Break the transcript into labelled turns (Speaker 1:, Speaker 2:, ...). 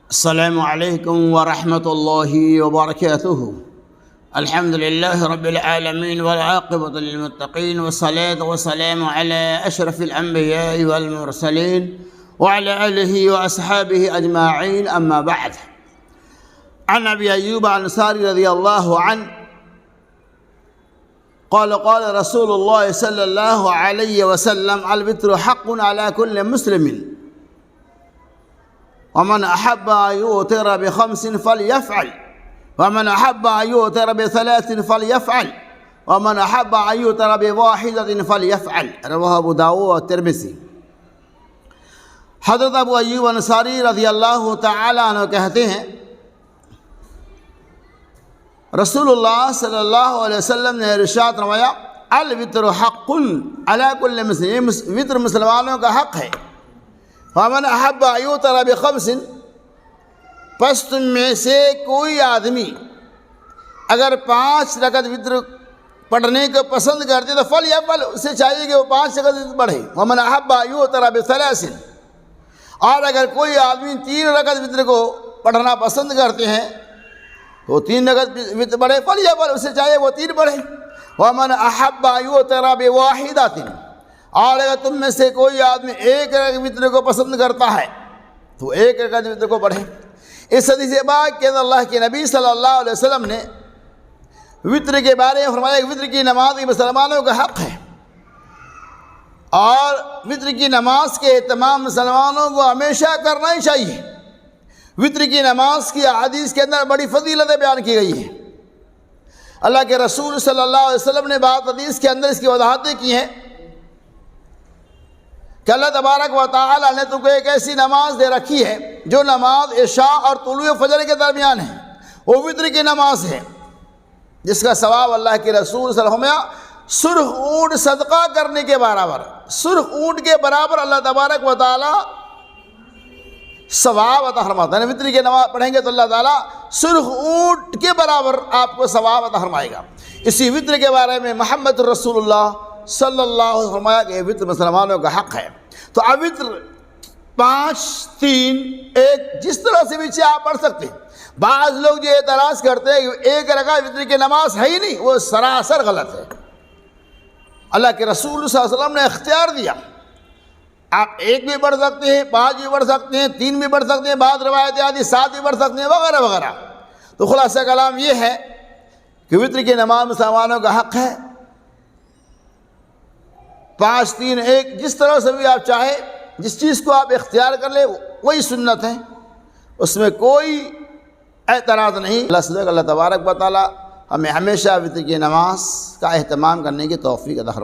Speaker 1: السلام عليكم ورحمة الله وبركاته. الحمد لله رب العالمين والعاقبة للمتقين، والصلاة والسلام على أشرف الأنبياء والمرسلين وعلى آله وأصحابه أجمعين، أما بعد. عن أبي أيوب الأنصاري رضي الله عنه قال رسول الله صلى الله عليه وسلم: الوتر حق على كل مسلم، ومن أحب أن يوتر بخمس فليفعل، ومن أحب أن يوتر بثلاث فليفعل، ومن أحب أن يوتر بواحدة فليفعل. رواه أبو داؤد والترمذی. حضرت ابو ایوب انصاری رضی اللہ تعالیٰ عنہ کہتے ہیں، رسول اللہ صلی اللہ علیہ وسلم نے ارشاد فرمایا: الوتر حق علی کل مسلم، وتر مسلمانوں کا حق ہے. ومن احب ان یوتر بخمس، پس تم میں سے کوئی آدمی اگر 5 رکعت وتر پڑھنے کو پسند کرتے تو فلیفعل، اسے چاہیے کہ وہ 5 رکعت پڑھے. ومن احب ان یوتر بثلاث، اور اگر کوئی آدمی 3 رکعت وتر کو پڑھنا پسند کرتے ہیں تو 3 رکعت وتر پڑھے، فلیفعل، اسے چاہیے وہ 3 پڑھے. ومن احب ان یوتر بواحدۃ، اور اگر تم میں سے کوئی آدمی 1 رکعت وتر کو پسند کرتا ہے تو 1 رکعت وتر کو پڑھے. اس حدیث پاک کے اندر اللہ کے نبی صلی اللہ علیہ وسلم نے وتر کے بارے میں فرمایا کہ وتر کی نماز مسلمانوں کا حق ہے، اور وتر کی نماز کے اہتمام مسلمانوں کو ہمیشہ کرنا ہی چاہیے. وتر کی نماز کی حدیث کے اندر بڑی فضیلتیں بیان کی گئی ہیں. اللہ کے رسول صلی اللہ علیہ وسلم نے بعض حدیث کے اندر اس کی وضاحتیں کی ہیں کہ اللہ تبارک و تعالی نے تم کو ایک ایسی نماز دے رکھی ہے جو نماز عشاء اور طلوع فجر کے درمیان ہے، وہ وتر کی نماز ہے، جس کا ثواب اللہ کے رسول صلی اللہ علیہ وسلم سرخ اونٹ صدقہ کرنے کے برابر، سرخ اونٹ کے برابر اللہ تبارک و تعالی ثواب عطا فرماتا ہے. وتر کی نماز پڑھیں گے تو اللہ تعالیٰ سرخ اونٹ کے برابر آپ کو ثواب عطا فرمائے گا. اسی وتر کے بارے میں محمد رسول اللہ صلی اللہ علیہ وسلم فرمایا کہ وتر مسلمانوں کا حق ہے. تو اب وتر 5 3 1 جس طرح سے بھی چاہے آپ پڑھ سکتے ہیں. بعض لوگ جو اعتراض کرتے ہیں کہ 1 رکعت وتر کی نماز ہے ہی نہیں، وہ سراسر غلط ہے. اللہ کے رسول صلی اللہ علیہ وسلم نے اختیار دیا، آپ 1 بھی پڑھ سکتے ہیں، 5 بھی پڑھ سکتے ہیں، 3 بھی پڑھ سکتے ہیں، بعض روایتیں آتی 7 بھی پڑھ سکتے ہیں، وغیرہ وغیرہ. تو خلاصہ کلام یہ ہے کہ وتر کی نماز مسلمانوں کا حق ہے. 5 3 1 جس طرح سے بھی آپ چاہیں، جس چیز کو آپ اختیار کر لیں وہی سنت ہے، اس میں کوئی اعتراض نہیں. اللہ تبارک و تعالی ہمیں ہمیشہ وتر کی نماز کا اہتمام کرنے کی توفیق عطا فرمائے.